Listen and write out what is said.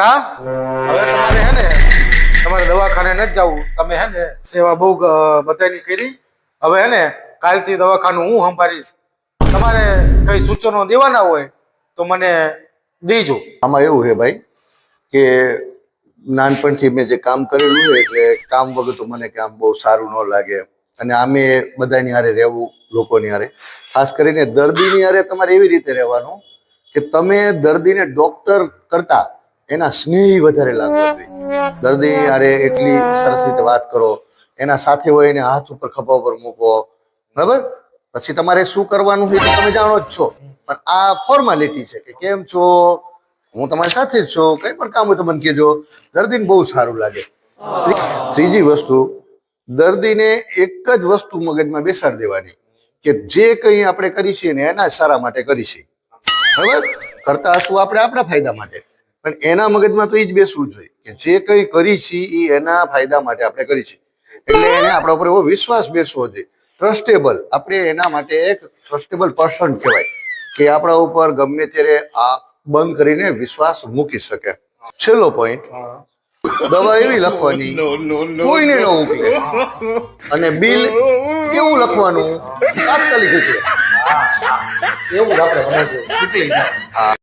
કાકા હવે તમારે હે ને તમારે દવાખાને નથી જવું. તમે હે ને સેવા બહુ બધાની કરી. હવે હે ને કાલથી દવાખાનું હું સંભાળીશ. તમારે કઈ સૂચનો દેવાના હોય તો મને દેજો. આમાં એવું છે ભાઈ કે નાનપણથી મેં જે કામ કરેલું છે એટલે કામ વગર તો મને કામ બહુ સારું ન લાગે. અને આમે બધાની હારે રહેવું, લોકોની હારે, ખાસ કરીને દર્દીની હારે તમારે એવી રીતે રહેવાનું કે તમે દર્દીને ડોક્ટર કરતા એના સ્નેહી વધારે લાગવો જોઈએ. દર્દી હારે એટલી સરસ રીતે વાત કરો, એના સાથે હોય એને હાથ ઉપર ખભા ઉપર મૂકો, બરાબર? પછી તમારે શું કરવાનું છે તમે જાણો જ છો, પણ આ ફોર્માલિટી છે કે કેમ છો, હું તમારી સાથે જ છું, કંઈ પણ કામ હોય તો મને કહેજો. દર્દીને બહુ સારું લાગે. ત્રીજી વસ્તુ, દર્દીને એક જ વસ્તુ મગજમાં બેસાડી દેવાની કે જે કંઈ આપણે કરી છીએ ને એના સારા માટે કરી છીએ, બરાબર? કરતા હશું આપણે આપણા ફાયદા માટે, પણ એના મગજમાં તો એ જ બેસવું જોઈએ કે જે કંઈ કરી છીએ એ એના ફાયદા માટે આપણે કરી છીએ. એટલે એને આપણા ઉપર એવો વિશ્વાસ બેસવો જોઈએ, ટ્રસ્ટેબલ. આપણે એના માટે એક ટ્રસ્ટેબલ પર્સન કહેવાય કે આપણા ઉપર ગમે ત્યારે આ બંધ કરીને વિશ્વાસ મૂકી શકે. છેલ્લો પોઈન્ટ, દવા એવી લખવાની કોઈને ન ઉકલે, અને બિલ એવું લખવાનું તાત્કાલિક ઉકલે. એવું જ આપણે સમજવું.